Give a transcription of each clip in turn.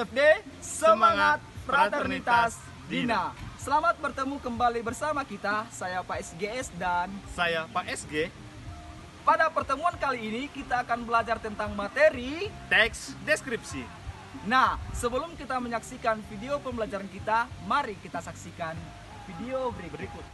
SFD, semangat fraternitas Dina. Selamat bertemu kembali bersama kita, saya Pak SGS dan saya Pak SG. Pada pertemuan kali ini kita akan belajar tentang materi teks deskripsi. Nah, sebelum kita menyaksikan video pembelajaran kita, mari kita saksikan video berikut.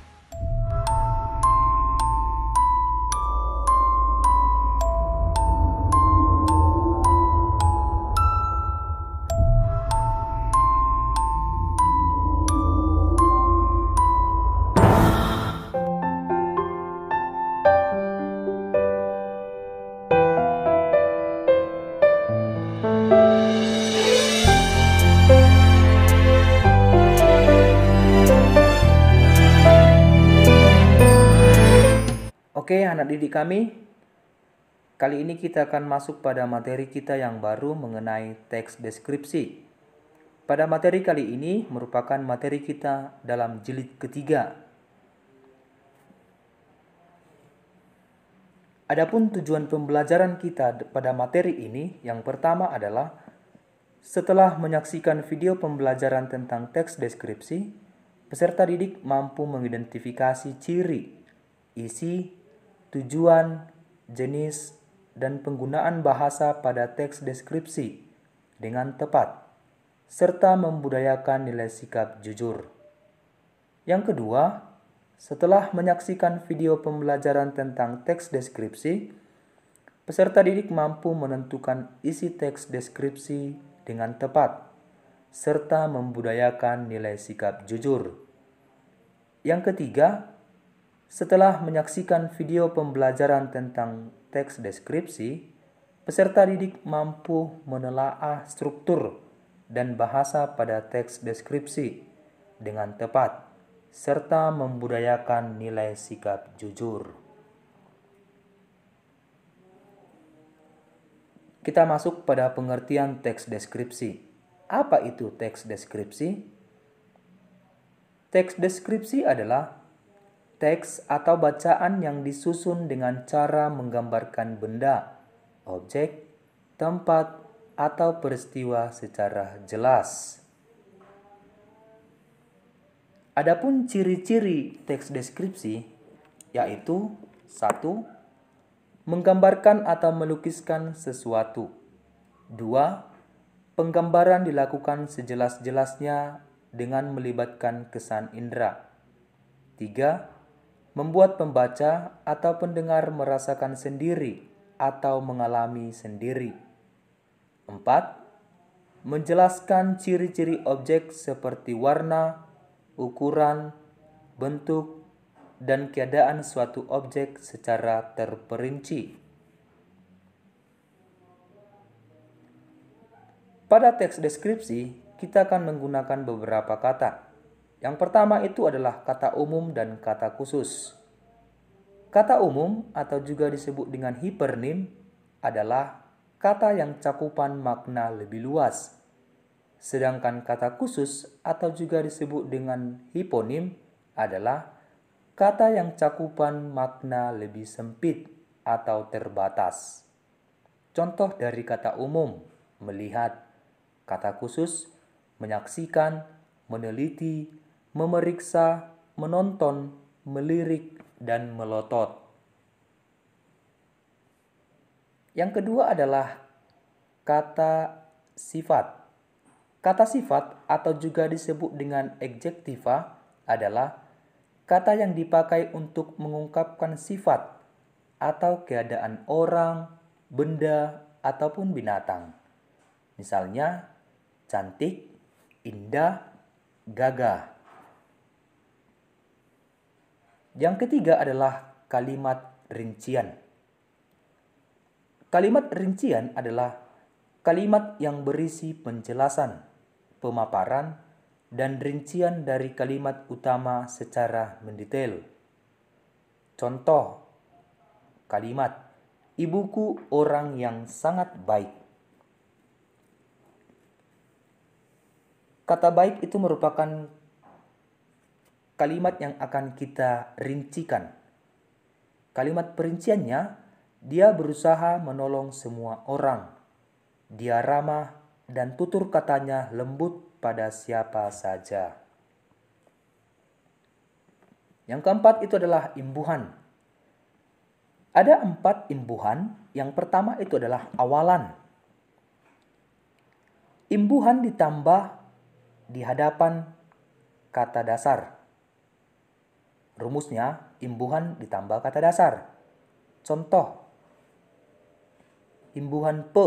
Oke, anak didik kami, kali ini kita akan masuk pada materi kita yang baru mengenai teks deskripsi. Pada materi kali ini merupakan materi kita dalam jilid ketiga. Adapun tujuan pembelajaran kita pada materi ini, yang pertama adalah setelah menyaksikan video pembelajaran tentang teks deskripsi, peserta didik mampu mengidentifikasi ciri, isi, tujuan, jenis, dan penggunaan bahasa pada teks deskripsi dengan tepat, serta membudayakan nilai sikap jujur. Yang kedua, setelah menyaksikan video pembelajaran tentang teks deskripsi, peserta didik mampu menentukan isi teks deskripsi dengan tepat, serta membudayakan nilai sikap jujur. Yang ketiga, setelah menyaksikan video pembelajaran tentang teks deskripsi, peserta didik mampu menelaah struktur dan bahasa pada teks deskripsi dengan tepat, serta membudayakan nilai sikap jujur. Kita masuk pada pengertian teks deskripsi. Apa itu teks deskripsi? Teks deskripsi adalah teks atau bacaan yang disusun dengan cara menggambarkan benda, objek, tempat, atau peristiwa secara jelas. Adapun ciri-ciri teks deskripsi yaitu 1. Menggambarkan atau melukiskan sesuatu. 2. Penggambaran dilakukan sejelas-jelasnya dengan melibatkan kesan indera. 3. Membuat pembaca atau pendengar merasakan sendiri atau mengalami sendiri. 4. Menjelaskan ciri-ciri objek seperti warna, ukuran, bentuk, dan keadaan suatu objek secara terperinci. Pada teks deskripsi, kita akan menggunakan beberapa kata. Yang pertama itu adalah kata umum dan kata khusus. Kata umum atau juga disebut dengan hipernim adalah kata yang cakupan makna lebih luas. Sedangkan kata khusus atau juga disebut dengan hiponim adalah kata yang cakupan makna lebih sempit atau terbatas. Contoh dari kata umum, melihat. Kata khusus, menyaksikan, meneliti, memeriksa, menonton, melirik, dan melotot. Yang kedua adalah kata sifat. Kata sifat atau juga disebut dengan adjektiva adalah kata yang dipakai untuk mengungkapkan sifat atau keadaan orang, benda, ataupun binatang. Misalnya, cantik, indah, gagah. Yang ketiga adalah kalimat rincian. Kalimat rincian adalah kalimat yang berisi penjelasan, pemaparan, dan rincian dari kalimat utama secara mendetail. Contoh kalimat, ibuku orang yang sangat baik. Kata baik itu merupakan kalimat yang akan kita rincikan. Kalimat perinciannya, dia berusaha menolong semua orang. Dia ramah, dan tutur katanya lembut pada siapa saja. Yang keempat itu adalah imbuhan. Ada 4 imbuhan. Yang pertama itu adalah awalan. Imbuhan ditambah di hadapan kata dasar. Rumusnya, imbuhan ditambah kata dasar. Contoh, imbuhan pe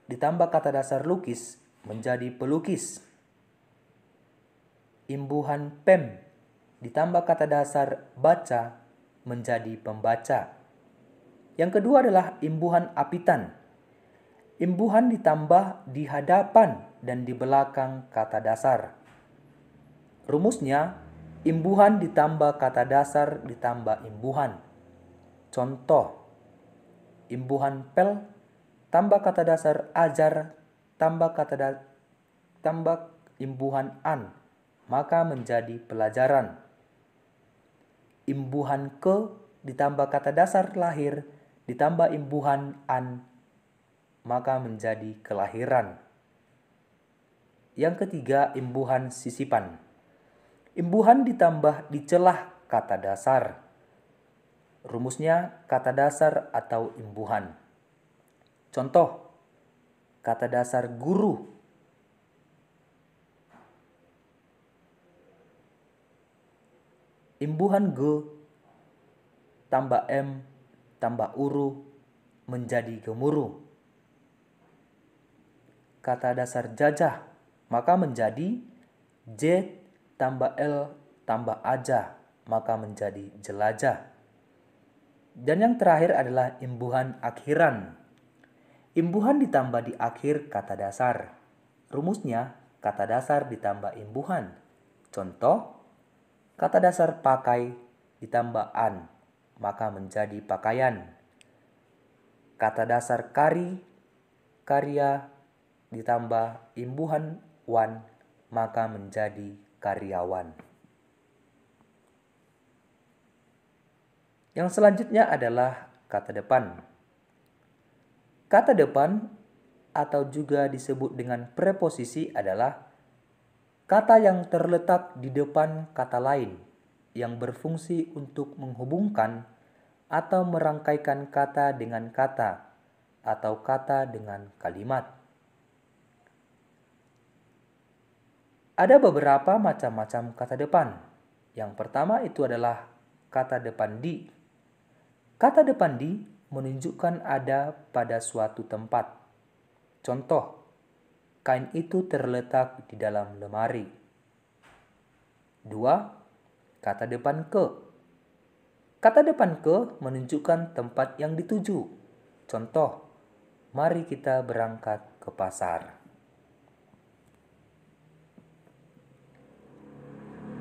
ditambah kata dasar lukis menjadi pelukis. Imbuhan pem ditambah kata dasar baca menjadi pembaca. Yang kedua adalah imbuhan apitan. Imbuhan ditambah di hadapan dan di belakang kata dasar. Rumusnya, imbuhan ditambah kata dasar ditambah imbuhan. Contoh, imbuhan pel tambah kata dasar ajar tambah imbuhan an, maka menjadi pelajaran. Imbuhan ke ditambah kata dasar lahir ditambah imbuhan an, maka menjadi kelahiran. Yang ketiga, imbuhan sisipan. Imbuhan ditambah di celah kata dasar. Rumusnya kata dasar atau imbuhan. Contoh, kata dasar guru. Imbuhan ge tambah m tambah uru menjadi gemuruh. Kata dasar jajah, maka menjadi j tambah L tambah aja, maka menjadi jelajah. Dan yang terakhir adalah imbuhan akhiran. Imbuhan ditambah di akhir kata dasar. Rumusnya, kata dasar ditambah imbuhan. Contoh, kata dasar pakai ditambah an, maka menjadi pakaian. Kata dasar kari, karya ditambah imbuhan wan, maka menjadi karyawan. Yang selanjutnya adalah kata depan. Kata depan atau juga disebut dengan preposisi adalah kata yang terletak di depan kata lain yang berfungsi untuk menghubungkan atau merangkaikan kata dengan kata atau kata dengan kalimat. Ada beberapa macam-macam kata depan. Yang pertama itu adalah kata depan di. Kata depan di menunjukkan ada pada suatu tempat. Contoh, kain itu terletak di dalam lemari. 2. Kata depan ke. Kata depan ke menunjukkan tempat yang dituju. Contoh, mari kita berangkat ke pasar.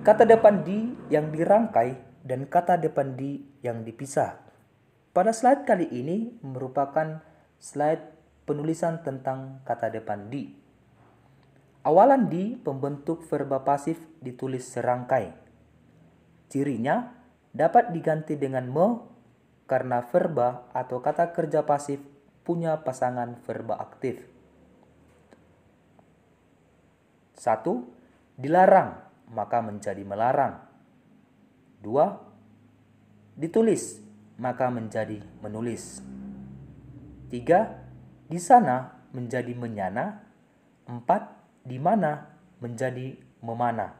Kata depan di yang dirangkai dan kata depan di yang dipisah. Pada slide kali ini merupakan slide penulisan tentang kata depan di. Awalan di pembentuk verba pasif ditulis serangkai. Cirinya dapat diganti dengan me karena verba atau kata kerja pasif punya pasangan verba aktif. 1. Dilarang, maka menjadi melarang. 2. Ditulis, maka menjadi menulis. 3. Di sana menjadi menyana. 4. Di mana menjadi memana.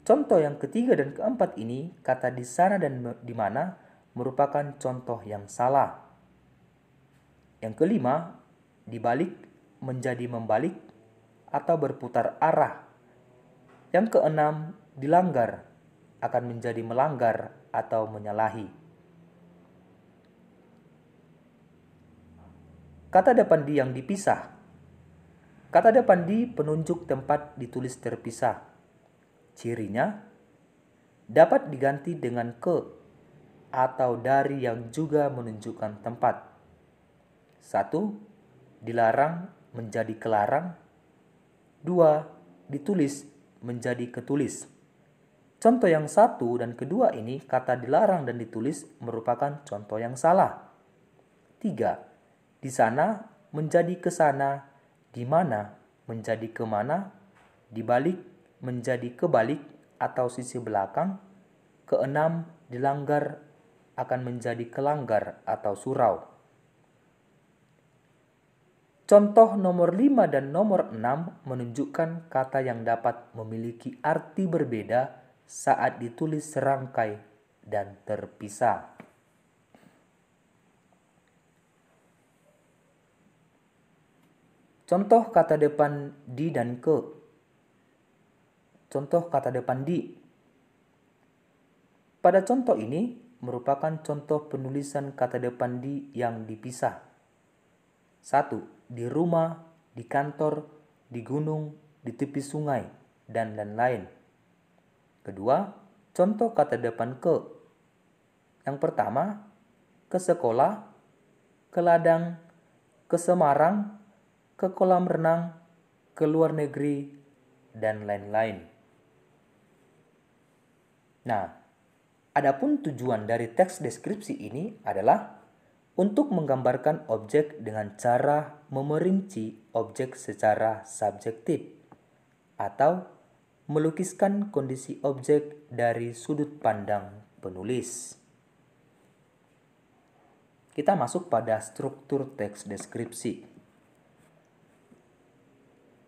Contoh yang ketiga dan keempat ini, kata di sana dan di mana merupakan contoh yang salah. Yang kelima, dibalik menjadi membalik atau berputar arah. Yang keenam, dilanggar akan menjadi melanggar atau menyalahi. Kata depan di yang dipisah. Kata depan di penunjuk tempat ditulis terpisah. Cirinya dapat diganti dengan ke atau dari yang juga menunjukkan tempat. 1. Dilarang menjadi kelarang. 2. Ditulis menjadi ketulis. Contoh yang 1 dan kedua ini, kata dilarang dan ditulis merupakan contoh yang salah. 3. Di sana menjadi kesana, di mana menjadi kemana, dibalik menjadi kebalik atau sisi belakang, keenam dilanggar akan menjadi kelanggar atau surau. Contoh nomor 5 dan nomor 6 menunjukkan kata yang dapat memiliki arti berbeda saat ditulis serangkai dan terpisah. Contoh kata depan di dan ke. Contoh kata depan di. Pada contoh ini merupakan contoh penulisan kata depan di yang dipisah. 1. Di rumah, di kantor, di gunung, di tepi sungai, dan lain-lain. Kedua, contoh kata depan ke. Yang pertama, ke sekolah, ke ladang, ke Semarang, ke kolam renang, ke luar negeri, dan lain-lain. Nah, adapun tujuan dari teks deskripsi ini adalah untuk menggambarkan objek dengan cara memerinci objek secara subjektif atau melukiskan kondisi objek dari sudut pandang penulis. Kita masuk pada struktur teks deskripsi.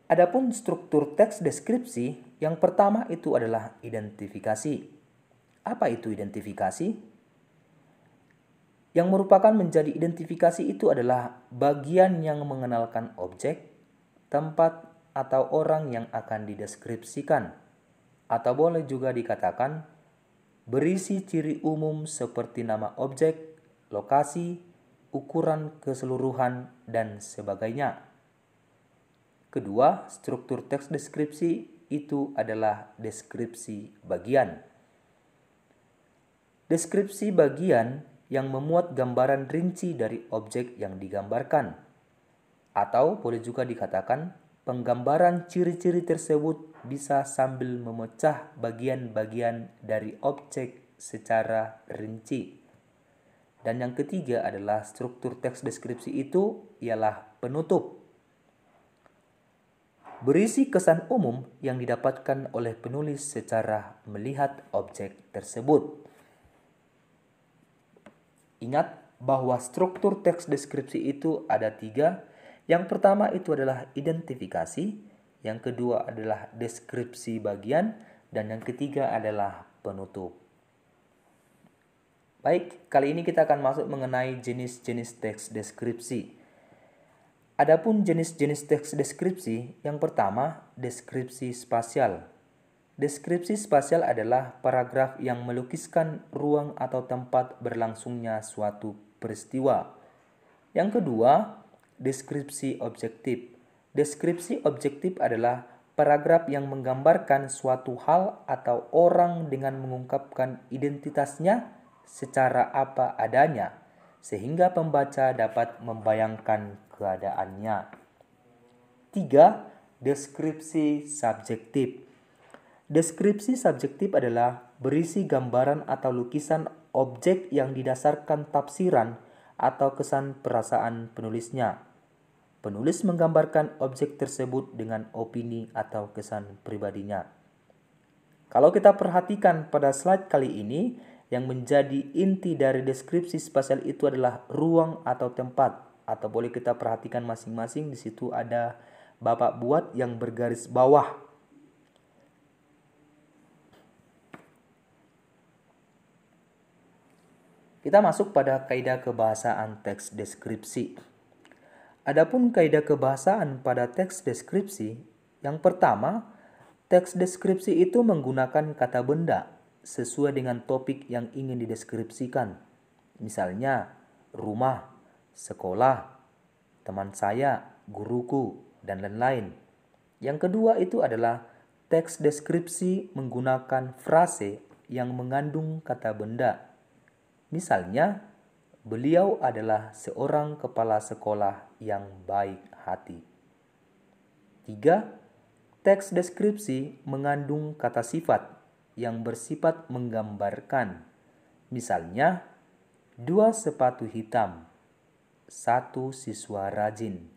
Adapun struktur teks deskripsi, yang pertama itu adalah identifikasi. Apa itu identifikasi? Yang merupakan menjadi identifikasi itu adalah bagian yang mengenalkan objek, tempat, atau orang yang akan dideskripsikan. Atau boleh juga dikatakan berisi ciri umum seperti nama objek, lokasi, ukuran keseluruhan, dan sebagainya. Kedua, struktur teks deskripsi itu adalah deskripsi bagian. Deskripsi bagian yang memuat gambaran rinci dari objek yang digambarkan. Atau boleh juga dikatakan penggambaran ciri-ciri tersebut bisa sambil memecah bagian-bagian dari objek secara rinci. Dan yang ketiga adalah struktur teks deskripsi itu ialah penutup. Berisi kesan umum yang didapatkan oleh penulis secara melihat objek tersebut. Ingat bahwa struktur teks deskripsi itu ada 3. Yang pertama itu adalah identifikasi, yang kedua adalah deskripsi bagian, dan yang ketiga adalah penutup. Baik, kali ini kita akan masuk mengenai jenis-jenis teks deskripsi. Adapun jenis-jenis teks deskripsi, yang pertama, deskripsi spasial. Deskripsi spasial adalah paragraf yang melukiskan ruang atau tempat berlangsungnya suatu peristiwa. Yang kedua, deskripsi objektif. Deskripsi objektif adalah paragraf yang menggambarkan suatu hal atau orang dengan mengungkapkan identitasnya secara apa adanya, sehingga pembaca dapat membayangkan keadaannya. 3. Deskripsi subjektif. Deskripsi subjektif adalah berisi gambaran atau lukisan objek yang didasarkan tafsiran atau kesan perasaan penulisnya. Penulis menggambarkan objek tersebut dengan opini atau kesan pribadinya. Kalau kita perhatikan pada slide kali ini, yang menjadi inti dari deskripsi spasial itu adalah ruang atau tempat. Atau boleh kita perhatikan masing-masing, di situ ada Bapak buat yang bergaris bawah. Kita masuk pada kaidah kebahasaan teks deskripsi. Adapun kaidah kebahasaan pada teks deskripsi, yang pertama, teks deskripsi itu menggunakan kata benda sesuai dengan topik yang ingin dideskripsikan. Misalnya, rumah, sekolah, teman saya, guruku, dan lain-lain. Yang kedua itu adalah teks deskripsi menggunakan frase yang mengandung kata benda. Misalnya, beliau adalah seorang kepala sekolah yang baik hati. 3. Teks deskripsi mengandung kata sifat yang bersifat menggambarkan. Misalnya, 2 sepatu hitam, 1 siswa rajin.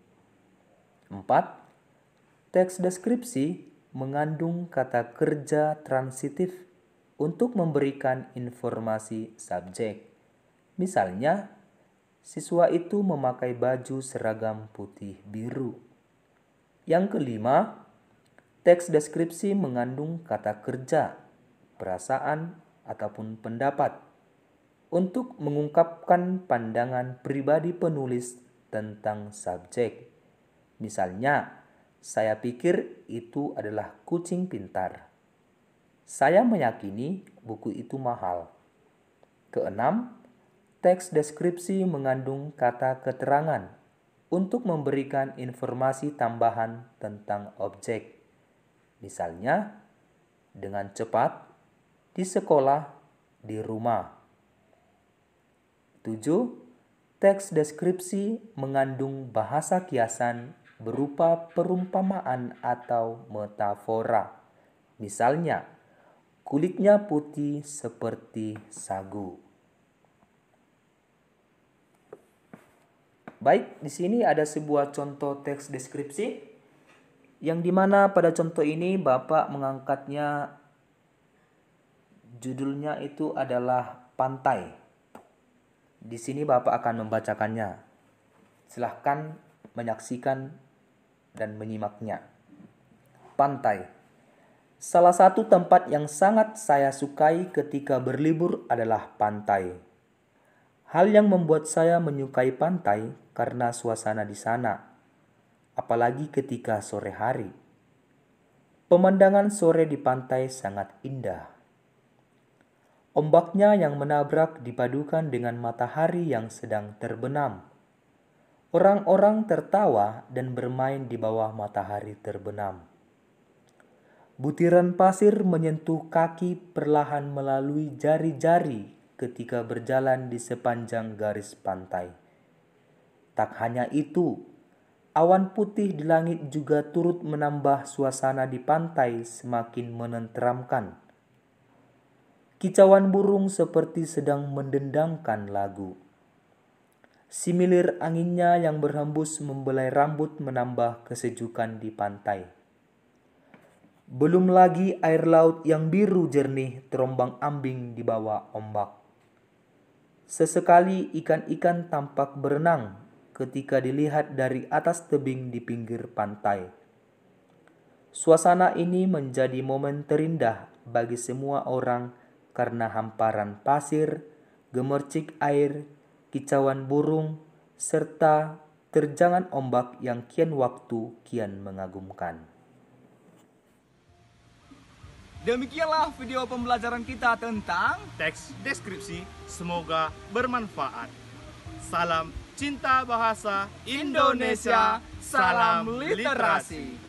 4. Teks deskripsi mengandung kata kerja transitif untuk memberikan informasi subjek. Misalnya, siswa itu memakai baju seragam putih biru. Yang kelima, teks deskripsi mengandung kata kerja, perasaan, ataupun pendapat untuk mengungkapkan pandangan pribadi penulis tentang subjek. Misalnya, saya pikir itu adalah kucing pintar. Saya meyakini buku itu mahal. Keenam, teks deskripsi mengandung kata keterangan untuk memberikan informasi tambahan tentang objek. Misalnya, dengan cepat, di sekolah, di rumah. 7. Teks deskripsi mengandung bahasa kiasan berupa perumpamaan atau metafora. Misalnya, kulitnya putih seperti sagu. Baik, di sini ada sebuah contoh teks deskripsi yang dimana pada contoh ini Bapak mengangkatnya, judulnya itu adalah pantai. Di sini Bapak akan membacakannya. Silahkan menyaksikan dan menyimaknya. Pantai. Salah satu tempat yang sangat saya sukai ketika berlibur adalah pantai. Hal yang membuat saya menyukai pantai karena suasana di sana, apalagi ketika sore hari. Pemandangan sore di pantai sangat indah. Ombaknya yang menabrak dipadukan dengan matahari yang sedang terbenam. Orang-orang tertawa dan bermain di bawah matahari terbenam. Butiran pasir menyentuh kaki perlahan melalui jari-jari ketika berjalan di sepanjang garis pantai. Tak hanya itu, awan putih di langit juga turut menambah suasana di pantai semakin menenteramkan. Kicauan burung seperti sedang mendendangkan lagu. Similir anginnya yang berhembus membelai rambut menambah kesejukan di pantai. Belum lagi air laut yang biru jernih terombang-ambing di bawah ombak. Sesekali ikan-ikan tampak berenang ketika dilihat dari atas tebing di pinggir pantai. Suasana ini menjadi momen terindah bagi semua orang karena hamparan pasir, gemercik air, kicauan burung, serta terjangan ombak yang kian waktu kian mengagumkan. Demikianlah video pembelajaran kita tentang Teks deskripsi semoga bermanfaat. Salam cinta bahasa Indonesia, salam literasi.